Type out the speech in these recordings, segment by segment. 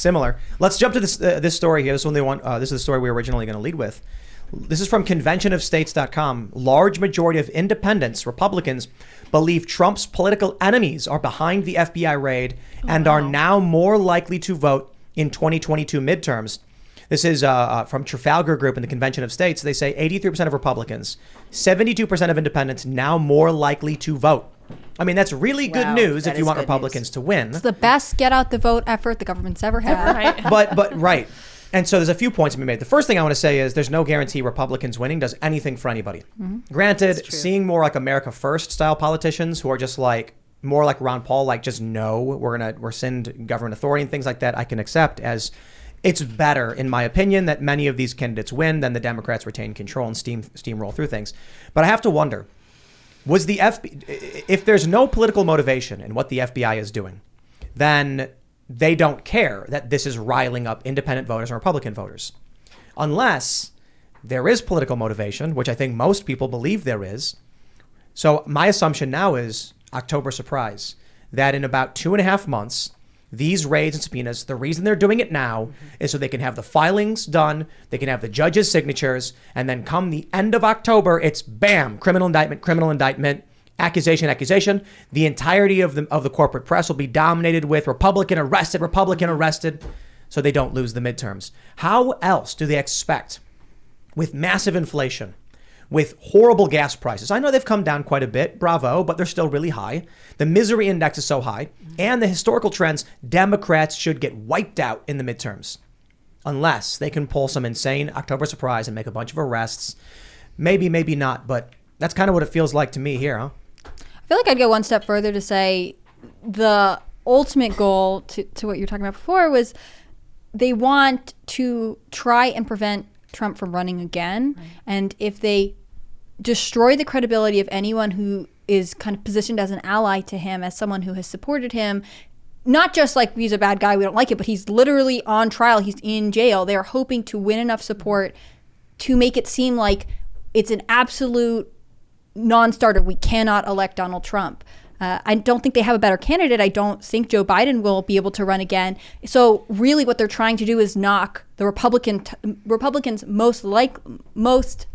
Similar. Let's jump to this story here. This one this is the story we were originally going to lead with. This is from conventionofstates.com. Large majority of independents, Republicans, believe Trump's political enemies are behind the FBI raid and are now more likely to vote in 2022 midterms. This is from Trafalgar Group in the Convention of States. They say 83% of Republicans, 72% of independents now more likely to vote. I mean, that's really good news if you want Republicans to win. It's the best get out the vote effort the government's ever had. Right. But right. And so there's a few points to be made. The first thing I want to say is there's no guarantee Republicans winning does anything for anybody. Mm-hmm. Granted, seeing more like America First style politicians who are just like more like Ron Paul, like just no, we're rescind government authority and things like that, I can accept as it's better, in my opinion, that many of these candidates win than the Democrats retain control and steamroll through things. But I have to wonder, was the if there's no political motivation in what the FBI is doing, then they don't care that this is riling up independent voters and Republican voters. Unless there is political motivation, which I think most people believe there is. So my assumption now is October surprise, that in about 2.5 months, these raids and subpoenas, the reason they're doing it now is so they can have the filings done, they can have the judges' signatures, and then come the end of October, it's bam, criminal indictment, accusation. The entirety of the corporate press will be dominated with Republican arrested, so they don't lose the midterms. How else do they expect, with massive inflation, with horrible gas prices? I know they've come down quite a bit, bravo, but they're still really high. The misery index is so high, and the historical trends, Democrats should get wiped out in the midterms. Unless they can pull some insane October surprise and make a bunch of arrests. Maybe not, but that's kind of what it feels like to me here, huh? I feel like I'd go one step further to say the ultimate goal to what you were talking about before was they want to try and prevent Trump from running again. Right. And if they destroy the credibility of anyone who is kind of positioned as an ally to him, as someone who has supported him, not just like he's a bad guy, we don't like it, but he's literally on trial, he's in jail. They're hoping to win enough support to make it seem like it's an absolute non-starter. We cannot elect Donald Trump. I don't think they have a better candidate. I don't think Joe Biden will be able to run again. So really what they're trying to do is knock the Republicans' most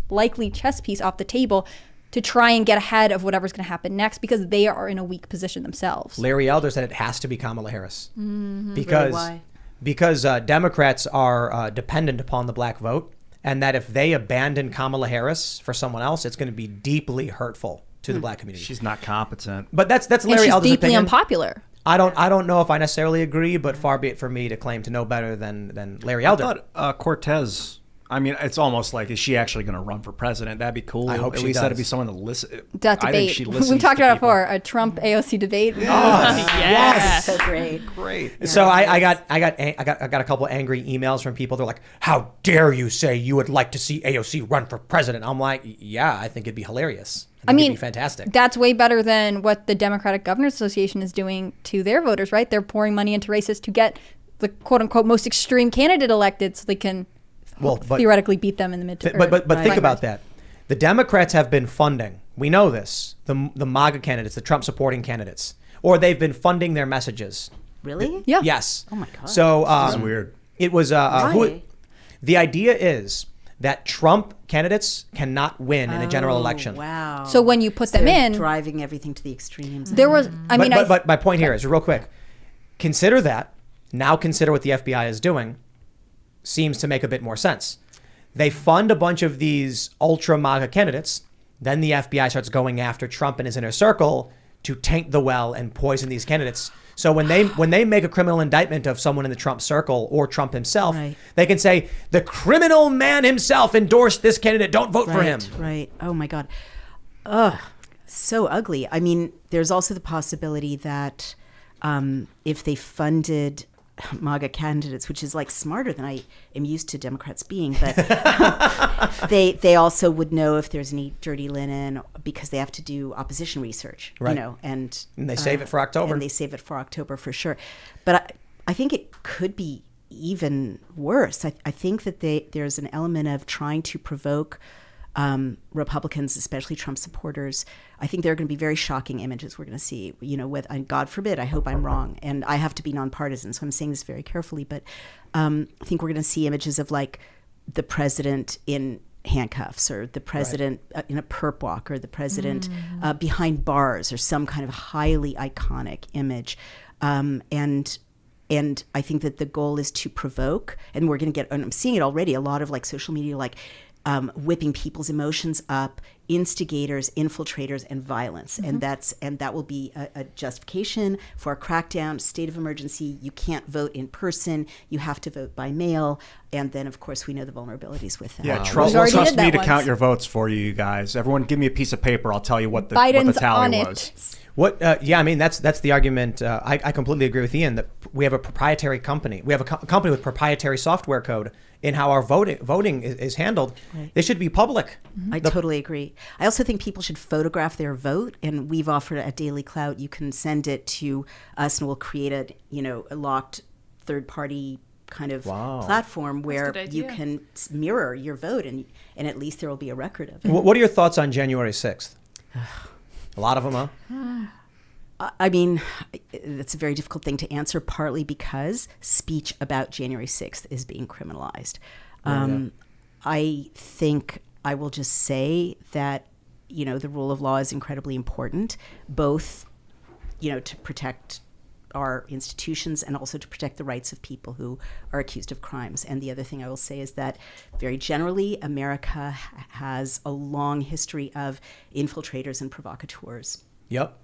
likely chess piece off the table to try and get ahead of whatever's going to happen next, because they are in a weak position themselves. Larry Elder said it has to be Kamala Harris. Mm-hmm. Because Democrats are dependent upon the black vote, and that if they abandon Kamala Harris for someone else, it's going to be deeply hurtful to the black community. She's not competent. But that's Larry and she's Elder's deeply opinion. Unpopular. I don't know if I necessarily agree, but far be it for me to claim to know better than Larry Elder. I thought Cortez. I mean, it's almost like, is she actually going to run for president? That'd be cool. I hope At she least does. that'd be someone to listen. That I debate. think she listens. We've talked to about it people. before. A Trump AOC debate. Yes. So great. So I got a couple angry emails from people. They're like, "How dare you say you would like to see AOC run for president?" I'm like, "Yeah, I think it'd be hilarious. I mean, it'd be fantastic. That's way better than what the Democratic Governors Association is doing to their voters, right? They're pouring money into races to get the quote unquote most extreme candidate elected so they can theoretically beat them in the midterm. But think about that. The Democrats have been funding, we know this, the MAGA candidates, the Trump supporting candidates, or they've been funding their messages. Really? Yeah. Yes. Oh my God. So This is weird. It was the idea is that Trump candidates cannot win in a general election. Wow. So when you put them they're in, driving everything to the extremes. there was, But my point here is real quick. Consider that. Now consider what the FBI is doing. Seems to make a bit more sense. They fund a bunch of these ultra MAGA candidates. Then the FBI starts going after Trump and his inner circle to taint the well and poison these candidates. So when they make a criminal indictment of someone in the Trump circle or Trump himself, they can say the criminal man himself endorsed this candidate. Don't vote for him. Right. Oh my God. Ugh. So ugly. I mean, there's also the possibility that if they funded MAGA candidates, which is like smarter than I am used to Democrats being, but they also would know if there's any dirty linen because they have to do opposition research, right. you know, and they save it for October. And they save it for October for sure. But I think it could be even worse. I think that there's an element of trying to provoke Republicans, especially Trump supporters, I think there are going to be very shocking images we're going to see, and God forbid, I hope I'm wrong. And I have to be nonpartisan, so I'm saying this very carefully. But I think we're going to see images of like the president in handcuffs, or the president in a perp walk, or the president behind bars, or some kind of highly iconic image. And I think that the goal is to provoke, and we're going to get, and I'm seeing it already, a lot of like social media, like whipping people's emotions up, instigators, infiltrators, and violence. And that will be a justification for a crackdown, state of emergency. You can't vote in person. You have to vote by mail. And then, of course, we know the vulnerabilities with that. Yeah, We trust already did me that to once. count your votes for you guys. Everyone give me a piece of paper. I'll tell you what the Biden's tally on was. it. Yeah, I mean, that's the argument. I completely agree with Ian that we have a proprietary company. We have a company with proprietary software code in how our voting is handled. Right. They should be public. I totally agree. I also think people should photograph their vote, and we've offered at Daily Clout, you can send it to us, and we'll create a locked third-party kind of platform where good you idea. can mirror your vote, and at least there will be a record of it. What are your thoughts on January 6th? A lot of them, huh? I mean, it's a very difficult thing to answer, partly because speech about January 6th is being criminalized. I think I will just say that, the rule of law is incredibly important, both, to protect our institutions and also to protect the rights of people who are accused of crimes. And the other thing I will say is that very generally, America has a long history of infiltrators and provocateurs. Yep.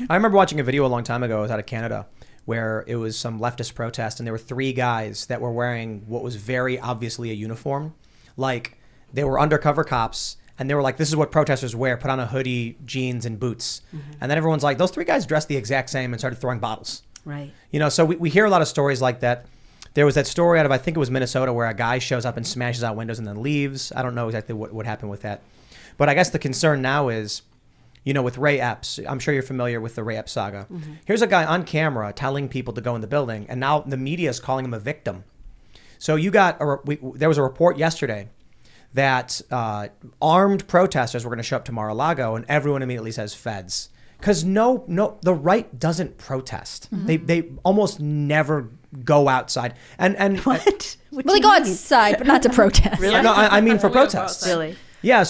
I remember watching a video a long time ago. It was out of Canada, where it was some leftist protest, and there were 3 guys that were wearing what was very obviously a uniform. Like, they were undercover cops, and they were like, this is what protesters wear, put on a hoodie, jeans, and boots. And then everyone's like, those 3 guys dressed the exact same, and started throwing bottles. Right. So we hear a lot of stories like that. There was that story out of, I think it was Minnesota, where a guy shows up and smashes out windows and then leaves. I don't know exactly what happened with that. But I guess the concern now is, with Ray Epps, I'm sure you're familiar with the Ray Epps saga. Here's a guy on camera telling people to go in the building, and now the media is calling him a victim. So there was a report yesterday that armed protesters were going to show up to Mar-a-Lago, and everyone immediately says feds. Because the right doesn't protest. They almost never go outside. And What? Well, they go outside, but not to protest. Really? No, I mean for We don't go protests. outside. Really? Yeah,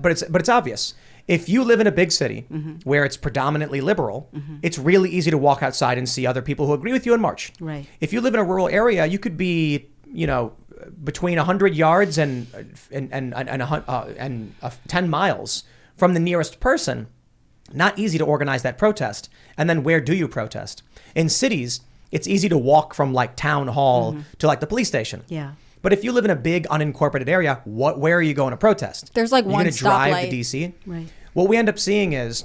but it's obvious. If you live in a big city where it's predominantly liberal, it's really easy to walk outside and see other people who agree with you and march. Right. If you live in a rural area, you could be, between 100 yards and 10 miles from the nearest person. Not easy to organize that protest. And then where do you protest? In cities, it's easy to walk from like town hall to like the police station. Yeah. But if you live in a big unincorporated area, where are you going to protest? There's like You're one gonna drive stoplight. to DC? Right. What we end up seeing is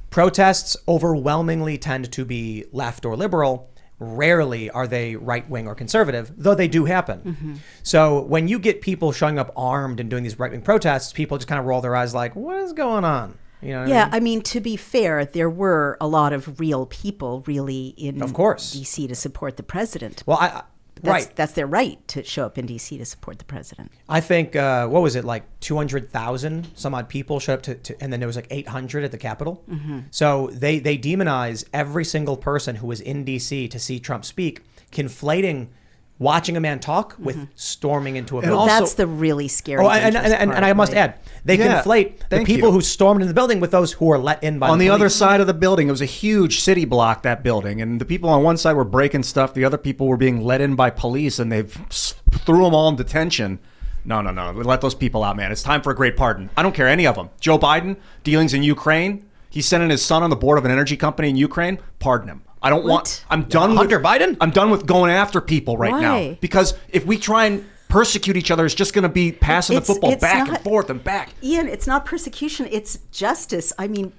protests overwhelmingly tend to be left or liberal. Rarely are they right-wing or conservative, though they do happen. So when you get people showing up armed and doing these right-wing protests, people just kind of roll their eyes like, what is going on? You know what I mean? I mean, to be fair, there were a lot of real people really in Of course. D.C. to support the president. Well, That's their right to show up in D.C. to support the president. I think, what was it, like 200,000 some odd people showed up to and then there was like 800 at the Capitol. So they demonize every single person who was in D.C. to see Trump speak, conflating watching a man talk with storming into a building. also- That's the really scary. Oh, and dangerous part, I must right? add, they Yeah, conflate the thank people you. who stormed into the building with those who were let in by On the other police. side of the building, it was a huge city block, that building. And the people on one side were breaking stuff. The other people were being let in by police, and they threw them all in detention. No. Let those people out, man. It's time for a great pardon. I don't care any of them. Joe Biden, dealings in Ukraine. He's sending his son on the board of an energy company in Ukraine. Pardon him. I don't want. I'm done Hunter with Biden? I'm done with going after people right now. Why? Because if we try and persecute each other, it's just going to be passing the football it's back and not- forth and back. Ian, it's not persecution; it's justice. I mean,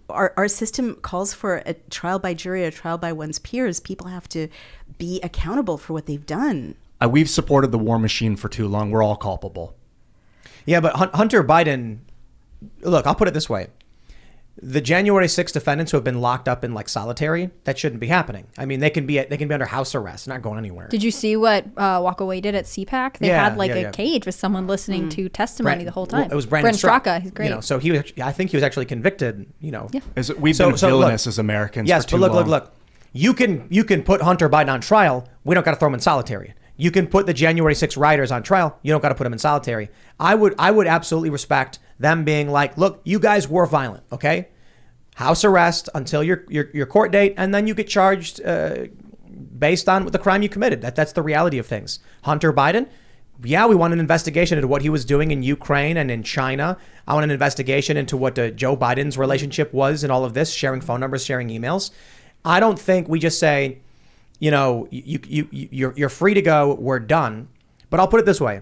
our system calls for a trial by jury, a trial by one's peers. People have to be accountable for what they've done. We've supported the war machine for too long. We're all culpable. Yeah, but Hunter Biden, look, I'll put it this way. the January 6th defendants who have been locked up in like solitary, that shouldn't be happening. I mean, they can be under house arrest, not going anywhere. Did you see what Walkaway did at CPAC? They had a cage with someone listening to testimony the whole time. Well, it was Brandon Straka. He's great. You know, so I think he was actually convicted. You know, we've been villainous as Americans. Yes, for too but long. look. You can put Hunter Biden on trial. We don't got to throw him in solitary. You can put the January 6th rioters on trial. You don't got to put them in solitary. I would absolutely respect them being like, look, you guys were violent, okay? House arrest until your court date, and then you get charged based on the crime you committed. That's the reality of things. Hunter Biden, yeah, we want an investigation into what he was doing in Ukraine and in China. I want an investigation into what Joe Biden's relationship was in all of this, sharing phone numbers, sharing emails. I don't think we just say, you know, you're free to go, we're done. But I'll put it this way.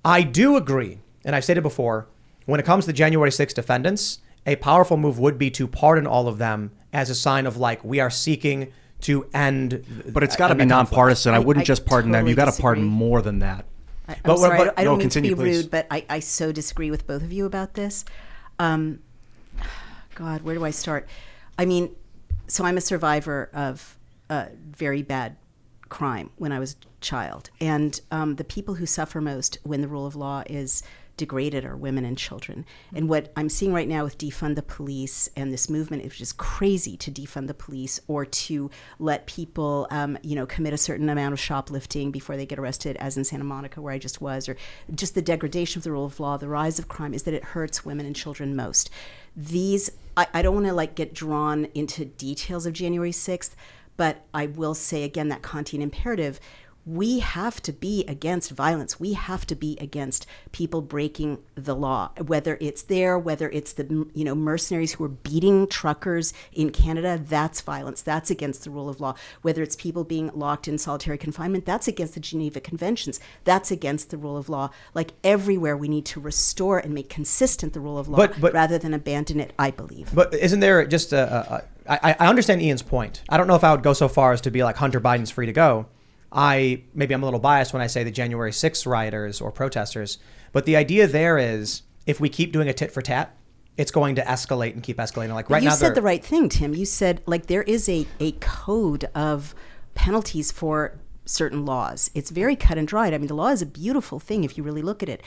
I do agree, and I've stated before, when it comes to January 6th defendants, a powerful move would be to pardon all of them as a sign of like, we are seeking to end. But it's got to be nonpartisan. I wouldn't just pardon them. You got to pardon more than that. I'm sorry, I don't mean continue, to be please. rude, but I so disagree with both of you about this. God, where do I start? I mean, so I'm a survivor of very bad crime when I was a child. And the people who suffer most when the rule of law is degraded are women and children. And what I'm seeing right now with defund the police and this movement is just crazy to defund the police or to let people, commit a certain amount of shoplifting before they get arrested, as in Santa Monica where I just was, or just the degradation of the rule of law, the rise of crime, is that it hurts women and children most. I don't want to get drawn into details of January 6th, but I will say again that Kantian imperative, we have to be against violence. We have to be against people breaking the law, whether it's the mercenaries who are beating truckers in Canada, that's violence. That's against the rule of law. Whether it's people being locked in solitary confinement, that's against the Geneva Conventions. That's against the rule of law. Like everywhere, we need to restore and make consistent the rule of law rather than abandon it, I believe. But isn't there just I understand Ian's point. I don't know if I would go so far as to be like Hunter Biden's free to go. Maybe I'm a little biased when I say the January 6th rioters or protesters, but the idea there is if we keep doing a tit for tat, it's going to escalate and keep escalating. Like right now, you said the right thing, Tim. You said there is a code of penalties for certain laws. It's very cut and dried. I mean, the law is a beautiful thing if you really look at it.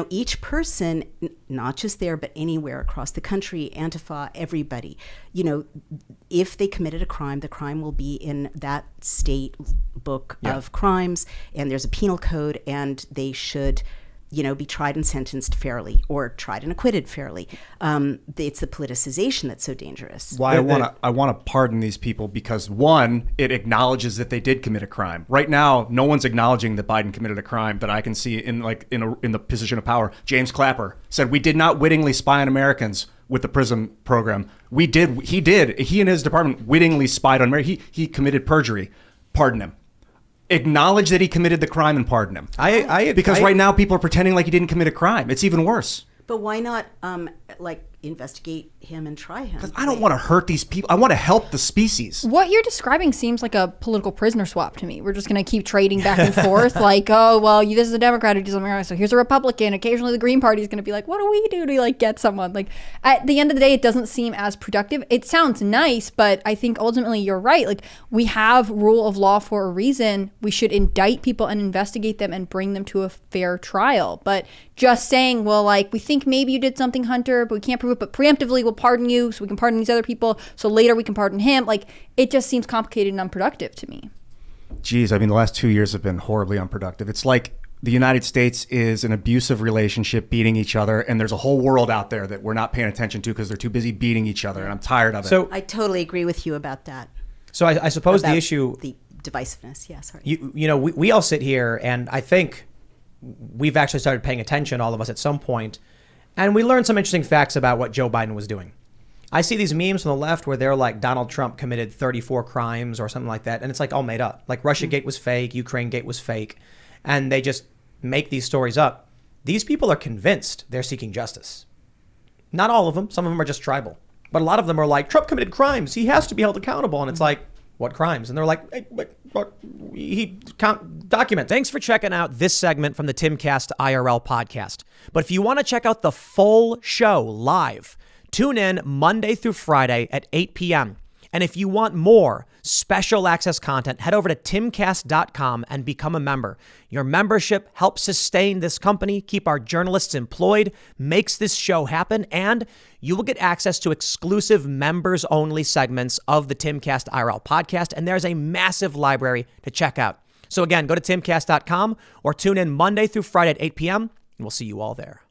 Each person, not just there, but anywhere across the country, Antifa, everybody, if they committed a crime, the crime will be in that state book of crimes, and there's a penal code, and they should be tried and sentenced fairly, or tried and acquitted fairly. It's the politicization that's so dangerous. Why I want to pardon these people because one, it acknowledges that they did commit a crime. Right now, no one's acknowledging that Biden committed a crime that I can see in the position of power. James Clapper said we did not wittingly spy on Americans with the PRISM program. He did. He and his department wittingly spied on Americans. He committed perjury. Pardon him. Acknowledge that he committed the crime and pardon him. Because right now people are pretending like he didn't commit a crime. It's even worse. But why not investigate him and try him? Because I don't want to hurt these people. I want to help the species. What you're describing seems like a political prisoner swap to me. We're just going to keep trading back and forth. Like, oh, well, this is a Democrat who does something, so here's a Republican. Occasionally the Green Party is going to be like, what do we do to get someone? Like, at the end of the day, it doesn't seem as productive. It sounds nice, but I think ultimately you're right. Like, we have rule of law for a reason. We should indict people and investigate them and bring them to a fair trial. But just saying, well, we think maybe you did something, Hunter, but we can't prove it, but preemptively we'll pardon you so we can pardon these other people, so later we can pardon him. It just seems complicated and unproductive to me. Geez, the last 2 years have been horribly unproductive. It's like the United States is an abusive relationship, beating each other, and there's a whole world out there that we're not paying attention to because they're too busy beating each other, and I'm tired of it. So I totally agree with you about that. So I suppose the issue... The divisiveness, yeah, sorry. We all sit here, and I think we've actually started paying attention, all of us, at some point, and we learned some interesting facts about what Joe Biden was doing. I see these memes from the left where they're like, Donald Trump committed 34 crimes or something like that, and it's all made up. Like Russiagate was fake, Ukrainegate was fake, and they just make these stories up. These people are convinced they're seeking justice. Not all of them. Some of them are just tribal. But a lot of them are like, Trump committed crimes. He has to be held accountable. And it's like, what crimes? And they're like, hey, document. Thanks for checking out this segment from the Timcast IRL podcast. But if you want to check out the full show live, Tune in Monday through Friday at 8 p.m. And if you want more special access content, head over to timcast.com and become a member. Your membership helps sustain this company, keep our journalists employed, makes this show happen, and you will get access to exclusive members-only segments of the Timcast IRL podcast, and there's a massive library to check out. So again, go to timcast.com or tune in Monday through Friday at 8 p.m., and we'll see you all there.